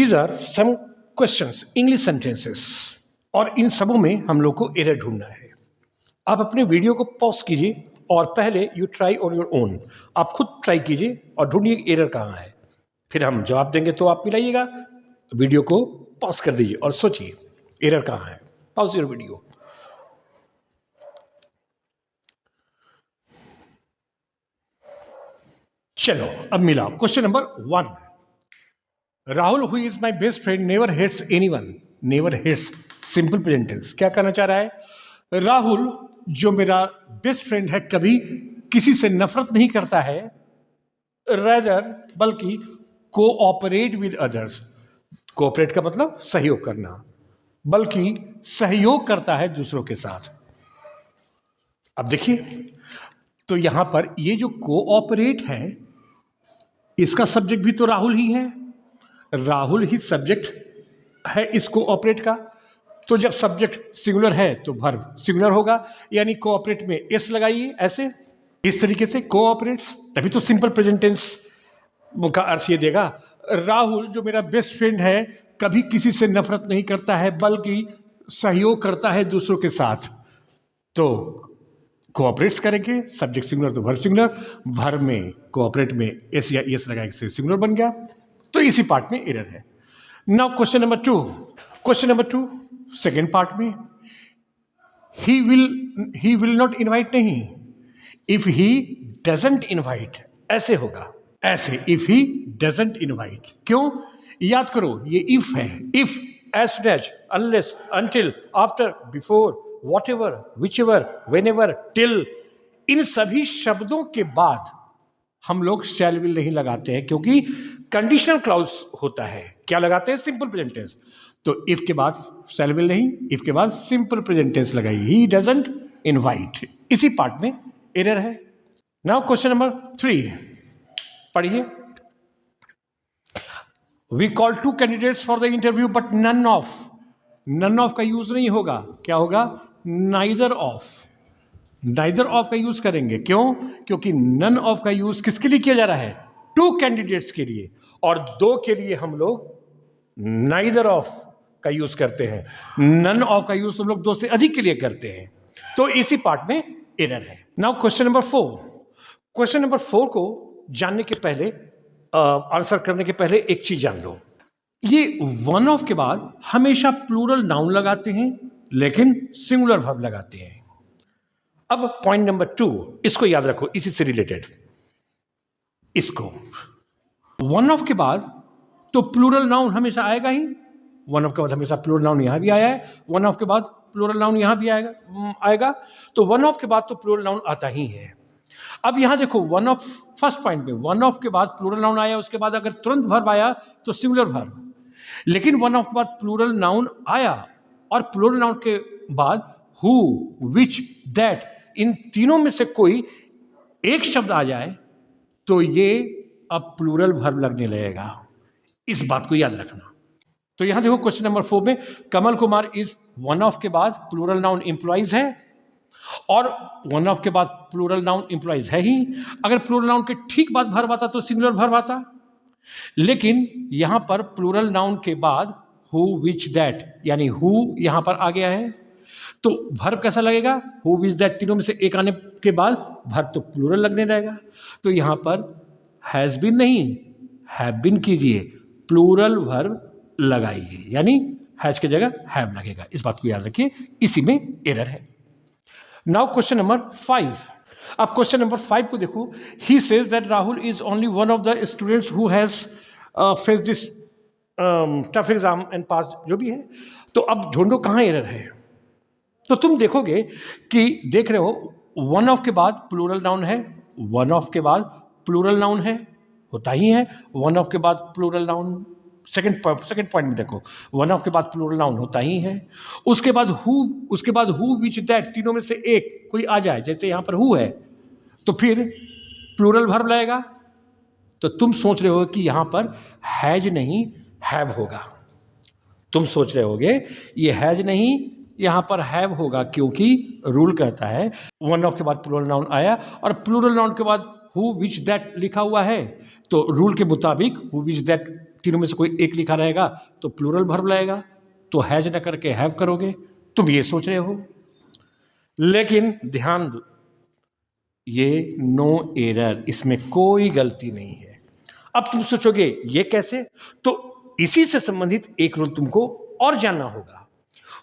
These are some questions, English sentences, और इन सबों में हम लोग को एरर ढूंढना है। आप अपने वीडियो को पॉज कीजिए और पहले you try on your own, आप खुद ट्राई कीजिए और ढूंढिए एरर कहाँ है, फिर हम जवाब देंगे तो आप मिलाइएगा। वीडियो को पॉज कर दीजिए और सोचिए एरर कहाँ है। Pause your video. चलो अब मिला। Question number 1, Rahul who is my best friend never hates anyone. Never hates simple present tense. क्या कहना चाह रहा है? राहुल जो मेरा बेस्ट फ्रेंड है कभी किसी से नफरत नहीं करता है, रेदर बल्कि कोऑपरेट विद अदर्स। कोऑपरेट का मतलब सहयोग करना, बल्कि सहयोग करता है दूसरों के साथ। अब देखिए तो यहां पर ये जो कोऑपरेट है इसका सब्जेक्ट भी तो राहुल ही है, राहुल ही सब्जेक्ट है इस कोऑपरेट का। तो जब सब्जेक्ट सिंगुलर है तो वर्ब सिंगुलर होगा, यानी कोऑपरेट में एस लगाइए, ऐसे इस तरीके से कोऑपरेट्स, तभी तो सिंपल प्रेजेंट टेंस का अर्थ ये देगा। राहुल जो मेरा बेस्ट फ्रेंड है कभी किसी से नफरत नहीं करता है बल्कि सहयोग करता है दूसरों के साथ। तो कोऑपरेट्स करेंगे, सब्जेक्ट सिंगुलर तो वर्ब सिंगुलर, वर्ब में कोऑपरेट में एस या एस लगाए से सिंगुलर बन गया। तो इसी पार्ट में एरर है। Now question number 2। Question number 2 second part में, ही विल नॉट इनवाइट नहीं, इफ ही डजंट इनवाइट ऐसे होगा, ऐसे इफ ही डजंट इनवाइट। क्यों? याद करो ये इफ है, if, as soon as, unless, until, after, before, whatever, whichever, whenever, till, इन सभी शब्दों के बाद हम लोग shall will नहीं लगाते हैं क्योंकि कंडीशनल क्लॉज होता है। क्या लगाते हैं? Simple present tense. तो इफ के बाद shall will नहीं, इफ के बाद सिंपल प्रेजेंट टेंस लगाइए, he doesn't invite। इसी पार्ट में एरर है। नाउ क्वेश्चन नंबर 3 पढ़िए। We call 2 candidates for the interview but none of. None of का यूज नहीं होगा, क्या होगा? Neither of. नाइदर ऑफ का यूज करेंगे। क्यों? क्योंकि नन ऑफ का यूज किसके लिए किया जा रहा है? 2 कैंडिडेट्स के लिए, और 2 के लिए हम लोग नाइदर ऑफ का यूज करते हैं। नन ऑफ का यूज हम लोग 2 से अधिक के लिए करते हैं। तो इसी पार्ट में एरर है। Now question number 4। Question number 4 को जानने के पहले, आंसर करने के पहले एक चीज जान लो। ये वन ऑफ के बाद हमेशा प्लूरल नाउन लगाते हैं लेकिन सिंगुलर वर्ब लगाते हैं। अब पॉइंट नंबर 2, इसको याद रखो, इसी से रिलेटेड। इसको वन ऑफ के बाद तो प्लूरल नाउन हमेशा आएगा ही। वन ऑफ के बाद हमेशा प्लूरल नाउन यहां भी आया है, वन ऑफ के बाद प्लूरल नाउन यहां भी आएगा। तो वन ऑफ के बाद तो प्लूरल नाउन आता ही है। अब यहां देखो, वन ऑफ, फर्स्ट पॉइंट में वन ऑफ के बाद प्लूरल नाउन आया, उसके बाद अगर तुरंत वर्ब आया तो सिंगुलर वर्ब। लेकिन वन ऑफ के बाद प्लूरल नाउन आया और प्लूरल नाउन के बाद हु, विच, दैट, इन तीनों में से कोई एक शब्द आ जाए तो ये अब प्लूरल वर्ब लगने लगेगा। इस बात को याद रखना। तो यहां देखो क्वेश्चन नंबर 4 में Kamal Kumar is one of के बाद प्लूरल नाउन एम्प्लॉइज है, और वन ऑफ के बाद प्लूरल नाउन एम्प्लॉइज है ही। अगर प्लूरल नाउन के ठीक बाद वर्ब आता तो सिंगुलर वर्ब आता, लेकिन यहां पर प्लूरल नाउन के बाद हु, विच, दैट, यानी हु यहां पर आ गया है। तो वर्ब कैसा लगेगा? हु, विच, दैट, तीनों में से एक आने के बाद वर्ब तो प्लूरल लगने रहेगा। तो यहां पर हैज बीन नहीं, हैव बीन कीजिए, प्लूरल वर्ब लगाइए, यानी हैज की जगह हैव लगेगा। इस बात को याद रखिए, इसी में एरर है। Now question number 5। अब क्वेश्चन नंबर 5 को देखो। He says that Rahul is only one of the students who has face this tough exam and pass, जो भी है। तो अब ढूंढो कहाँ एरर है। तो तुम देखोगे कि देख रहे हो वन ऑफ के बाद प्लूरल नाउन है, वन ऑफ के बाद प्लूरल नाउन है, होता ही है। वन ऑफ के बाद प्लूरल नाउन, सेकंड पॉइंट में देखो, वन ऑफ के बाद प्लूरल नाउन होता ही है। उसके बाद हु, विच, दैट, तीनों में से एक कोई आ जाए, जैसे यहां पर हु है तो फिर प्लूरल वर्ब लगेगा। तो तुम सोच रहे हो कि यहां पर हैज नहीं हैव होगा। तुम सोच रहे होगे ये हैज नहीं, यहां पर हैव होगा, क्योंकि रूल कहता है वन ऑफ के बाद प्लूरल नाउन आया और प्लूरल नाउन के बाद हु, विच, दैट लिखा हुआ है। तो रूल के मुताबिक हु, विच, दैट तीनों में से कोई एक लिखा रहेगा तो प्लूरल वर्ब लगेगा, तो हैज ना करके हैव करोगे। तुम ये सोच रहे हो, लेकिन ध्यान दो, ये नो एरर, इसमें कोई गलती नहीं है। अब तुम सोचोगे ये कैसे, तो इसी से संबंधित एक रूल तुमको और जानना होगा।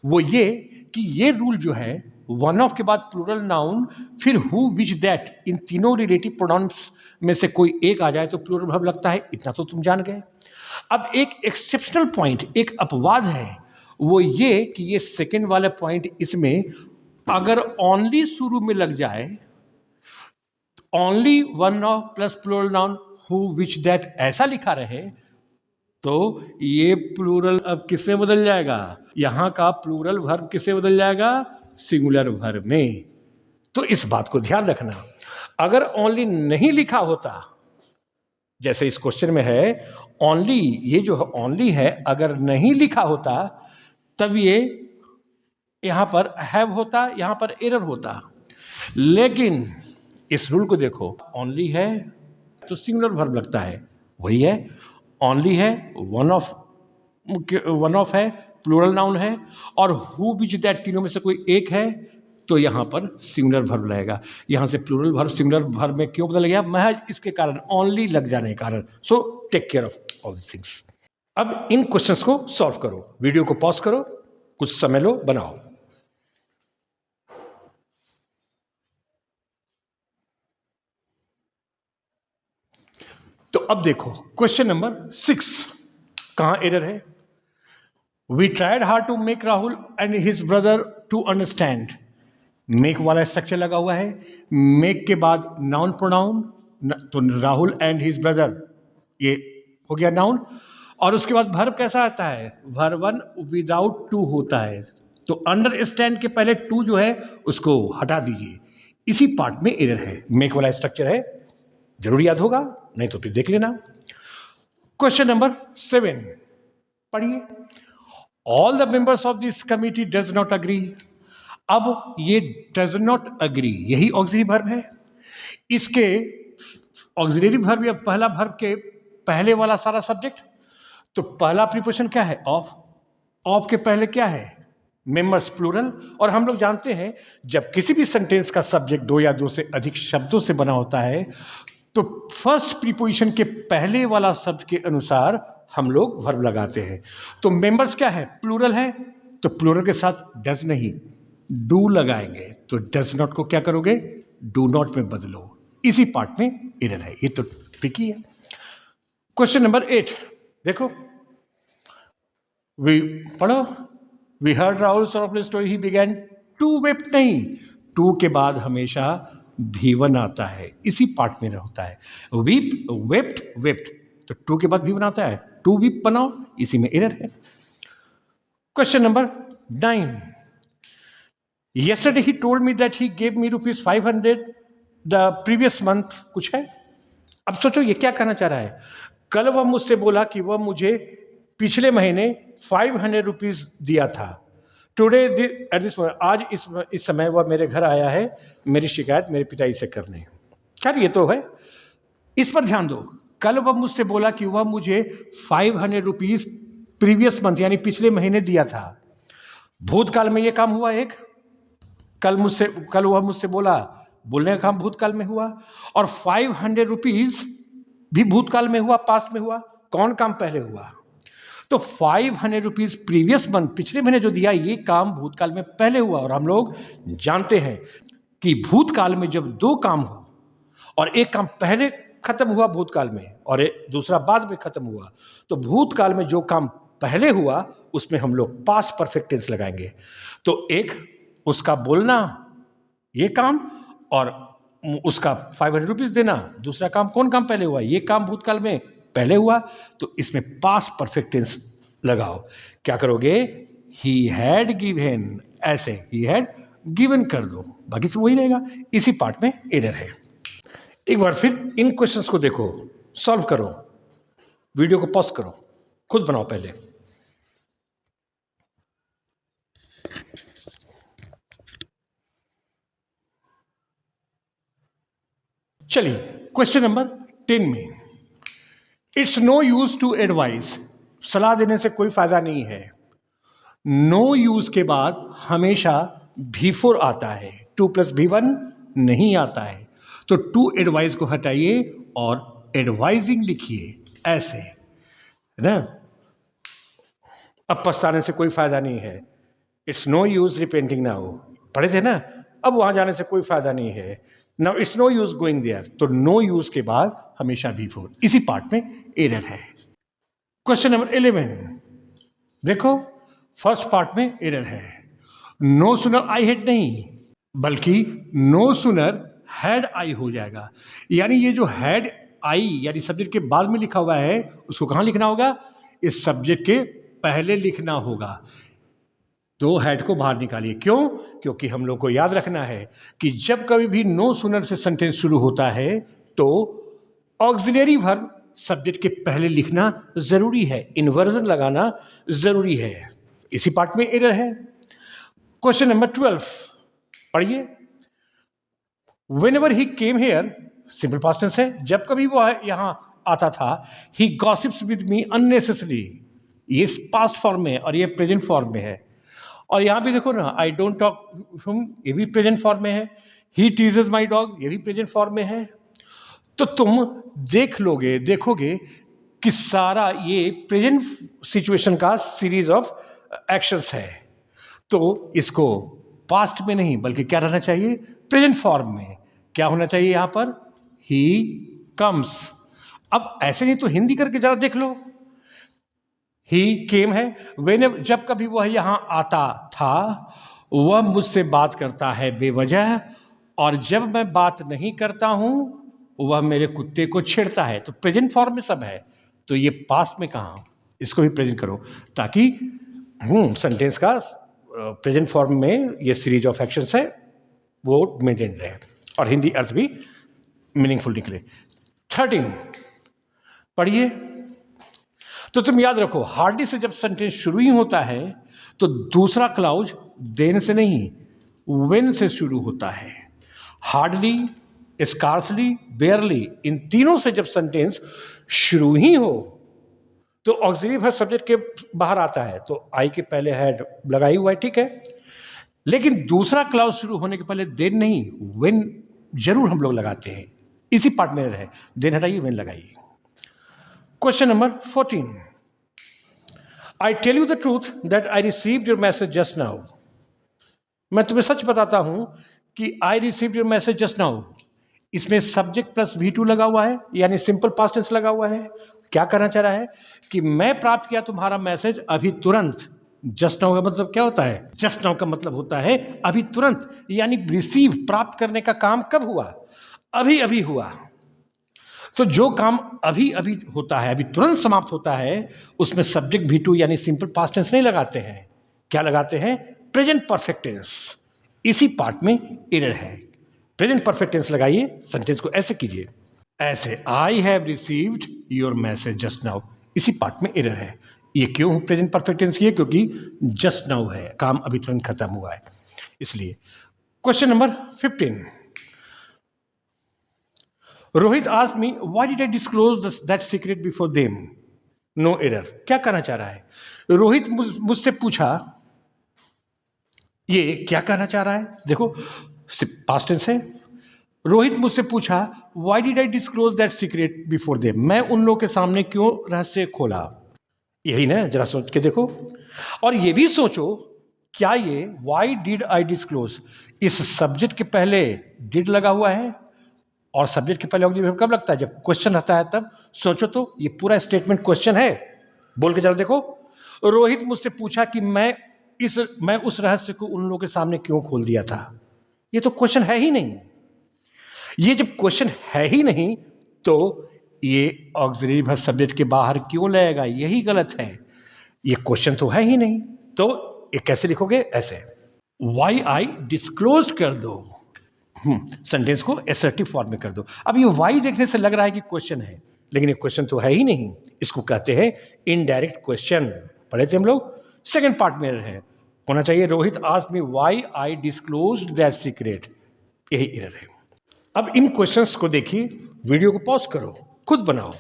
वो ये कि ये रूल जो है, वन ऑफ के बाद प्लूरल नाउन, फिर हु विच दैट, इन तीनों रिलेटिव प्रोनाउंस में से कोई एक आ जाए तो प्लूरल वर्ब लगता है, इतना तो तुम जान गए। अब एक एक्सेप्शनल पॉइंट, एक अपवाद है, वो ये कि ये सेकंड वाला पॉइंट, इसमें अगर ओनली शुरू में लग जाए, only one of plus plural noun who which that ऐसा लिखा रहे, तो ये प्लूरल अब किससे बदल जाएगा, यहां का प्लूरल वर्ब किससे बदल जाएगा, सिंगुलर वर्ब में। तो इस बात को ध्यान रखना। अगर ओनली नहीं लिखा होता, जैसे इस क्वेश्चन में है ओनली, ये जो ओनली है अगर नहीं लिखा होता तब ये यहां पर हैव होता, यहां पर एरर होता। लेकिन इस रूल को देखो, ओनली है तो सिंगुलर वर्ब लगता है, वही है। ओनली है, वन ऑफ है, प्लूरल नाउन है, और हु विच दैट तीनों में से कोई एक है, तो यहां पर सिंगुलर वर्ब लगेगा। यहां से प्लूरल वर्ब सिंगुलर वर्ब में क्यों बदल गया, महज इसके कारण, ओनली लग जाने के कारण। So take care of all this things. अब इन क्वेश्चंस को सॉल्व करो, वीडियो को पॉज करो, कुछ समय लो, बनाओ। तो अब देखो क्वेश्चन नंबर 6, कहां एरर है। We tried hard to make Rahul and his brother to understand. Make वाला स्ट्रक्चर लगा हुआ है, मेक के बाद नाउन प्रोनाउन, तो राहुल एंड हिज ब्रदर, ये हो गया नाउन। और उसके बाद वर्ब कैसा आता है, वर्ब वन विदाउट टू होता है, तो अंडरस्टैंड के पहले टू जो है उसको हटा दीजिए। इसी पार्ट में एरर है, मेक वाला स्ट्रक्चर है, जरूर याद होगा, नहीं तो फिर देख लेना। क्वेश्चन नंबर 7 पढ़िए। All the members of this committee does not agree. अब ये डज नॉट अग्री, यही ऑक्सिलरी वर्ब है। इसके ऑक्सिलरी वर्ब या पहला वर्ब के पहले वाला सारा सब्जेक्ट, तो पहला प्रीपोजिशन क्या है, ऑफ। ऑफ के पहले क्या है, मेंबर्स प्लूरल। और हम लोग जानते हैं जब किसी भी सेंटेंस का सब्जेक्ट दो या दो से अधिक शब्दों से बना होता है, तो फर्स्ट प्रीपोजिशन के पहले वाला शब्द के अनुसार हम लोग वर्ब लगाते हैं। तो मेंबर्स क्या है, प्लूरल है, तो प्लूरल के साथ डज नहीं, डू लगाएंगे, तो डज नॉट को क्या करोगे, डू नॉट में बदलो। इसी पार्ट में एरर है, ये तो ट्रिकी है। क्वेश्चन नंबर 8 देखो, वी पढ़ो। We heard Rahul softly story he began to wept, नहीं, टू के बाद हमेशा भी1 आता है, इसी पार्ट में होता है। वीप, वेप्ट, वेप्ट, तो टू के बाद भी1 आता है, टू वीप बनाओ, इसी में एरर है। Question number 9, yesterday he told me that he gave me ₹500 the previous month, कुछ है। अब सोचो ये क्या कहना चाह रहा है, कल वह मुझसे बोला कि वह मुझे पिछले महीने ₹500 दिया था। टुडे एट दिस, आज इस समय वह मेरे घर आया है मेरी शिकायत मेरे पिताजी से करने। खैर ये तो है, इस पर ध्यान दो। कल वह मुझसे बोला कि वह मुझे ₹500 प्रीवियस मंथ यानी पिछले महीने दिया था। भूतकाल में यह काम हुआ एक, कल वह मुझसे बोला, बोलने का काम भूतकाल में हुआ, और ₹500 भी भूतकाल में हुआ, पास्ट में हुआ। कौन काम पहले हुआ, तो ₹500 प्रीवियस मंथ, पिछले महीने जो दिया, ये काम भूतकाल में पहले हुआ। और हम लोग जानते हैं कि भूतकाल में जब दो काम हो और एक काम पहले खत्म हुआ भूतकाल में और दूसरा बाद में खत्म हुआ, तो भूतकाल में जो काम पहले हुआ उसमें हम लोग पास्ट परफेक्ट टेंस लगाएंगे। तो एक उसका बोलना ये काम, और उसका ₹500 देना दूसरा काम। कौन काम पहले हुआ, ये काम भूतकाल में पहले हुआ, तो इसमें पास्ट परफेक्ट टेंस लगाओ। क्या करोगे, ही हैड गिवन, ऐसे ही हैड गिवन कर दो, बाकी सब वही रहेगा। इसी पार्ट में एरर है। एक बार फिर इन क्वेश्चंस को देखो, सॉल्व करो, वीडियो को पॉज करो, खुद बनाओ पहले। चलिए क्वेश्चन नंबर 10 में, it's no use to advice, सलाह देने से कोई फायदा नहीं है। नो यूज के बाद हमेशा V4 आता है, 2+V1 नहीं आता है। तो टू एडवाइस को हटाइए और एडवाइजिंग लिखिए, ऐसे है ना। अब पछताने से कोई फायदा नहीं है। It's no use repenting now, पढ़े थे ना। अब वहां जाने से कोई फायदा नहीं है। Now it's no use going there, तो नो यूज के बाद हमेशा V4। इसी पार्ट में एरर है। क्वेश्चन नंबर 11 देखो, फर्स्ट पार्ट में एरर है। नो सुनर आई हेड नहीं, बल्कि नो सुनर हैड आई हो जाएगा। यानी ये जो हैड आई यानी सब्जेक्ट के बाद में लिखा हुआ है, उसको कहां लिखना होगा? इस सब्जेक्ट के पहले लिखना होगा। तो हैड को बाहर निकालिए। क्यों? क्योंकि हम लोग को याद रखना है कि जब कभी भी नो सुनर से सेंटेंस शुरू होता है तो ऑक्सिलरी वर्ब सब्जेक्ट के पहले लिखना जरूरी है, इन्वर्जन लगाना जरूरी है। इसी पार्ट में एरर है। क्वेश्चन नंबर 12 पढ़िए। Whenever he came here, simple past tense है, जब कभी वो यहां आता था, he gossips with me unnecessarily, ये पास्ट फॉर्म में है और ये प्रेजेंट फॉर्म में है। और यहां भी देखो ना, आई डोंट टॉक हुम, ये भी प्रेजेंट फॉर्म में है। ही टीजेस माई डॉग, ये भी प्रेजेंट फॉर्म में है। तो तुम देखोगे कि सारा ये प्रेजेंट सिचुएशन का सीरीज ऑफ एक्शंस है। तो इसको पास्ट में नहीं बल्कि क्या रहना चाहिए? प्रेजेंट फॉर्म में। क्या होना चाहिए यहां पर? He comes. अब ऐसे नहीं तो हिंदी करके जरा देख लो। ही केम है, जब कभी वह यहां आता था, वह मुझसे बात करता है बेवजह, और जब मैं बात नहीं करता हूं वह मेरे कुत्ते को छेड़ता है। तो प्रेजेंट फॉर्म में सब है, तो ये पास्ट में कहां? इसको भी प्रेजेंट करो ताकि सेंटेंस का प्रेजेंट फॉर्म में ये सीरीज ऑफ एक्शंस है वो मेंटेन रहे और हिंदी अर्थ भी मीनिंगफुल निकले। 13 पढ़िए। तो तुम याद रखो, हार्डली से जब सेंटेंस शुरू ही होता है तो दूसरा क्लाउज देन से नहीं व्हेन से शुरू होता है। हार्डली, स्कार्सली, बेयरली, इन तीनों से जब सेंटेंस शुरू ही हो तो ऑक्सिलरी वर्ब सब्जेक्ट के बाहर आता है, तो आई के पहले हैड लगाई हुआ है, ठीक है। लेकिन दूसरा क्लाउज शुरू होने के पहले देन नहीं व्हेन जरूर हम लोग लगाते हैं। इसी पार्ट में रहे, देन हटाइए, व्हेन लगाइए। Question number 14 I tell you the truth that I received your message just now. मैं तुम्हें सच बताता हूं कि I received your message just now, इसमें सब्जेक्ट प्लस V2 लगा हुआ है, यानी सिंपल पास्ट टेंस लगा हुआ है। क्या करना चाह रहा है कि मैं प्राप्त किया तुम्हारा मैसेज अभी तुरंत। जस्ट नाउ का मतलब क्या होता है? जस्ट नाउ का मतलब होता है अभी तुरंत, यानी रिसीव, प्राप्त करने का काम कब हुआ? अभी अभी हुआ। तो जो काम अभी अभी होता है, अभी तुरंत समाप्त होता है, उसमें सब्जेक्ट V2 यानी सिंपल पास्ट टेंस नहीं लगाते हैं। क्या लगाते हैं? Present perfect tense. इसी पार्ट में एरर है। प्रेजेंट परफेक्ट टेंस लगाइए, सेंटेंस को ऐसे कीजिए, ऐसे, I have received your message just now. इसी पार्ट में एरर है। ये क्यों प्रेजेंट परफेक्ट टेंस किए? क्योंकि जस्ट नाउ है, काम अभी तुरंत खत्म हुआ है, इसलिए। Question number 15 Rohit asked me why did I disclose that secret before them. No error. क्या कहना चाह रहा है? रोहित मुझसे पूछा, ये क्या कहना चाह रहा है? देखो पास्ट टेंस है। रोहित मुझसे पूछा why did I disclose that secret before them, मैं उन लोगों के सामने क्यों रहस्य खोला। यही ना, जरा सोच के देखो। और ये भी सोचो, क्या ये व्हाई डिड आई डिस्क्लोज इस सब्जेक्ट के पहले डिड लगा हुआ है, और सब्जेक्ट के पहले ऑक्सिलरी वर्ब कब लगता है? जब क्वेश्चन आता है तब। सोचो तो, ये पूरा स्टेटमेंट क्वेश्चन है। बोल के जरा देखो, रोहित मुझसे पूछा कि मैं उस रहस्य को उन लोगों के सामने क्यों खोल दिया था। ये तो क्वेश्चन है ही नहीं। ये जब क्वेश्चन है ही नहीं तो ये ऑक्सिलरी वर्ब सब्जेक्ट के बाहर क्यों लगेगा? यही गलत है। ये क्वेश्चन तो है ही नहीं, तो ये कैसे लिखोगे? ऐसे, वाई आई डिस्क्लोज कर दो, सेंटेंस को एसर्टिव फॉर्म में कर दो। अब ये वाई देखने से लग रहा है कि क्वेश्चन है, लेकिन ये क्वेश्चन तो है ही नहीं। इसको कहते हैं इनडायरेक्ट क्वेश्चन। पढ़े थे हम लोग, सेकंड पार्ट में है, होना चाहिए Rohit asked me why I disclosed that secret. यही एरर है। अब इन क्वेश्चंस को देखिए, वीडियो को पॉज करो, खुद बनाओ,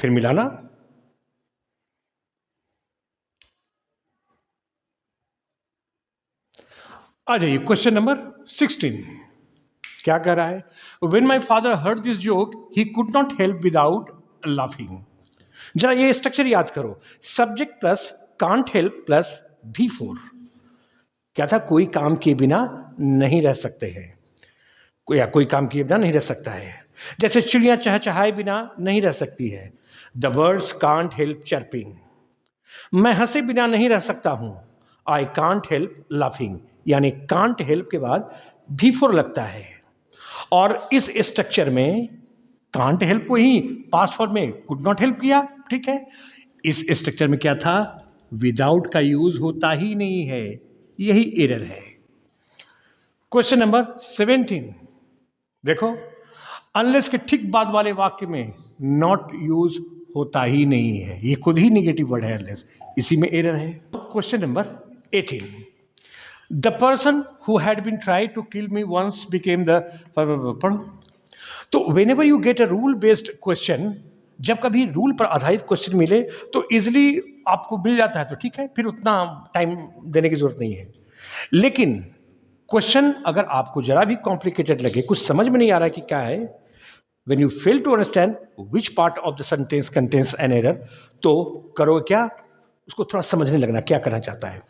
फिर मिलाना। आ जाइए क्वेश्चन नंबर 16। क्या कह रहा है? When my father heard this joke, he could not help without laughing. जरा ये स्ट्रक्चर याद करो, subject plus can't help plus V4। क्या था? कोई काम किए बिना नहीं रह सकते हैं, कोई काम किए बिना नहीं रह सकता है। जैसे चिड़िया चहचहाए बिना नहीं रह सकती है, the birds can't help chirping. मैं हंसे बिना नहीं रह सकता हूं, आई कांट हेल्प लाफिंग। यानी कांट हेल्प के बाद V4 लगता है। और इस स्ट्रक्चर में कांट हेल्प को ही पास्ट फॉर्म में कुड नॉट हेल्प किया, ठीक है। इस स्ट्रक्चर में क्या था? विदाउट का यूज होता ही नहीं है, यही एरर है। क्वेश्चन नंबर 17 देखो, अनलेस के ठीक बाद वाले वाक्य में नॉट यूज होता ही नहीं है, ये खुद ही निगेटिव वर्ड है अनलेस, इसी में एरर है। Question number 18, the person who had been try to kill me once became the. पढ़ो। तो whenever you get a rule based question, जब कभी रूल पर आधारित क्वेश्चन मिले तो इजिली आपको मिल जाता है, तो ठीक है, फिर उतना टाइम देने की जरूरत नहीं है। लेकिन क्वेश्चन अगर आपको जरा भी कॉम्प्लिकेटेड लगे, कुछ समझ में नहीं आ रहा है कि क्या है, when you fail to understand which part of the sentence contains an error, तो करो क्या? उसको थोड़ा समझने लगना क्या करना चाहता है।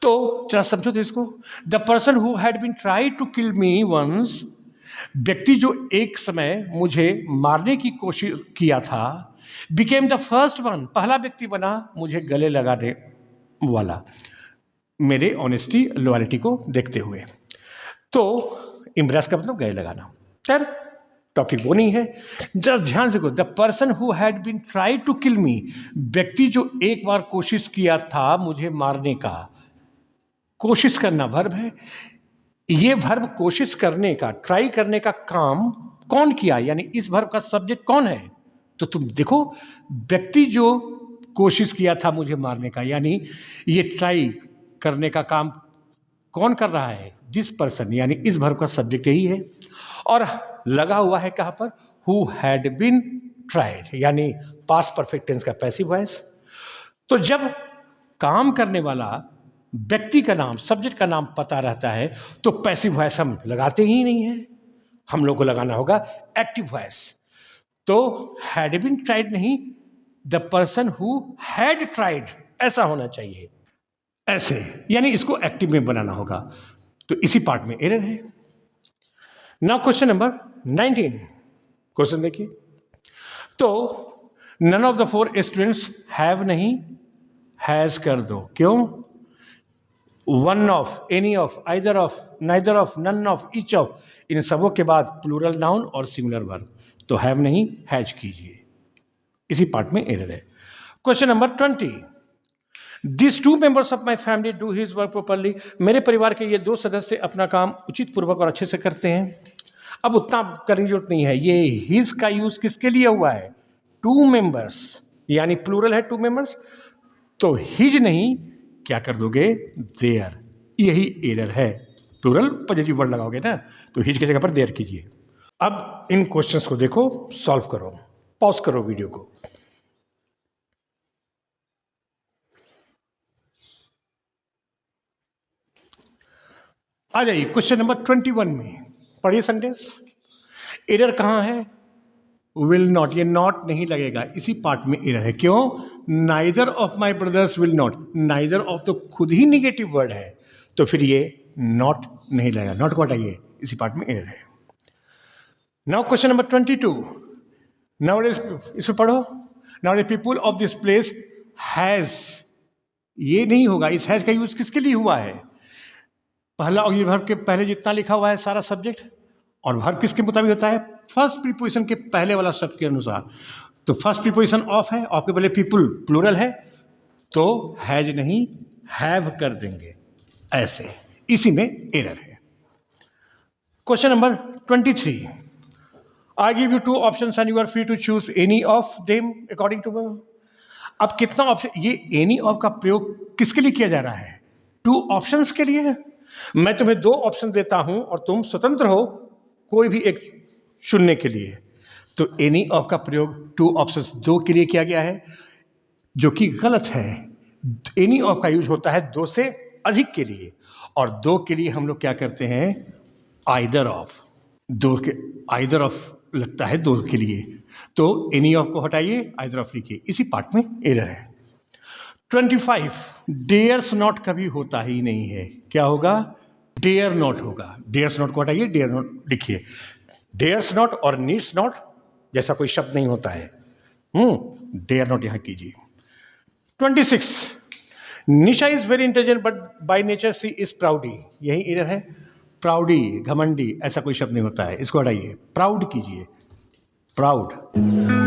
तो जरा समझो तो इसको, the person who had been try to kill me once, व्यक्ति जो एक समय मुझे मारने की कोशिश किया था, बिकेम द फर्स्ट वन, पहला व्यक्ति बना मुझे गले लगाने वाला, मेरे ऑनेस्टी लॉयल्टी को देखते हुए। तो इम्प्रेस का मतलब गले लगाना। खैर टॉपिक वो नहीं है, जस्ट ध्यान से, the person who had been try to kill me, व्यक्ति जो एक बार कोशिश किया था मुझे मारने का। कोशिश करना वर्ब है, ये वर्ब कोशिश करने का, ट्राई करने का काम कौन किया, यानी इस वर्ब का सब्जेक्ट कौन है? तो तुम देखो, व्यक्ति जो कोशिश किया था मुझे मारने का, यानी ये ट्राई करने का काम कौन कर रहा है? दिस पर्सन, यानी इस वर्ब का सब्जेक्ट यही है। और लगा हुआ है कहां पर? हु हैड बीन ट्राइड, यानी पास्ट परफेक्ट टेंस का पैसिव वॉइस। तो जब काम करने वाला व्यक्ति का नाम, सब्जेक्ट का नाम पता रहता है, तो पैसिव वॉइस हम लगाते ही नहीं है, हम लोग को लगाना होगा एक्टिव वॉइस। तो हैड बीन ट्राइड नहीं, the person who had tried ऐसा होना चाहिए, ऐसे, यानी इसको एक्टिव में बनाना होगा। तो इसी पार्ट में एरर है। नाउ क्वेश्चन नंबर 19, क्वेश्चन देखिए। तो none of the four students have नहीं, हैज कर दो। क्यों? One of, any of, either of, neither of, none of, each of, इन सबों के बाद प्लूरल नाउन और सिंगुलर वर्ब, तो हैव नहीं हैज कीजिए, इसी पार्ट में एरर है। Question number 20, this two members of my family do his work properly, मेरे परिवार के ये दो सदस्य अपना काम उचित पूर्वक और अच्छे से करते हैं। अब उतना करने की जरूरत नहीं है, ये हिज का यूज किसके लिए हुआ है? टू मेंबर्स, यानी प्लूरल है टू मेंबर्स, तो हिज नहीं, क्या कर दोगे? देयर, यही एरर है। प्लूरल पॉजिटिव वर्ड लगाओगे ना, तो हिज की जगह पर देयर कीजिए। अब इन क्वेश्चंस को देखो, सॉल्व करो, पॉज करो वीडियो को। आ जाइए क्वेश्चन नंबर 21 में, पढ़िए सेंटेंस। एरर कहाँ है? विल नॉट, ये नॉट नहीं लगेगा, इसी पार्ट में एरर है। क्यों? Neither of my brothers will not, neither of तो खुद ही निगेटिव वर्ड है, तो फिर ये नॉट नहीं लगेगा, नॉट को हटाइए, इसी पार्ट में एरर है। नाउ क्वेश्चन नंबर 22, नाउ इसको पढ़ो। Now people of this place has, ये नहीं होगा, इस हैज का यूज किसके लिए हुआ है? पहला और ये वर्ब के पहले जितना लिखा हुआ है सारा सब्जेक्ट, और वर्ब किसके मुताबिक होता है? फर्स्ट प्रीपोजिशन के पहले वाला शब्द के अनुसार। तो फर्स्ट प्रीपोजिशन ऑफ है, ऑफ के पहले पीपुल प्लूरल है, तो हैज नहीं हैव कर देंगे, ऐसे, इसी में एरर है। Question number 23, I give you two options and you are free to choose any of them according to. अब कितना ऑप्शन, ये एनी ऑफ का प्रयोग किसके लिए किया जा रहा है? टू ऑप्शंस के लिए। मैं तुम्हें दो ऑप्शन देता हूं और तुम स्वतंत्र हो कोई भी एक चुनने के लिए। तो एनी ऑफ का प्रयोग टू ऑप्शंस दो के लिए किया गया है, जो कि गलत है। एनी ऑफ का यूज होता है दो से अधिक के लिए, और दो के लिए हम लोग क्या करते हैं, आइदर ऑफ। दो के आइदर ऑफ लगता है दो के लिए, तो एनी ऑफ को हटाइए, आइदर ऑफ लिखिए। इसी पार्ट में एरर है। 25 डेयर्स नॉट कभी होता ही नहीं है, क्या होगा, डेयर नॉट होगा। डेयर्स नॉट को हटाइए, डेयर नॉट लिखिए। डेयर्स नॉट और नीड्स नॉट जैसा कोई शब्द नहीं होता है, डेयर नॉट यहां कीजिए। 26 निशा is very intelligent but by nature she is proudy, यही एरर है। प्राउडी, घमंडी, ऐसा कोई शब्द नहीं होता है, इसको हटाइए, प्राउड कीजिए, प्राउड।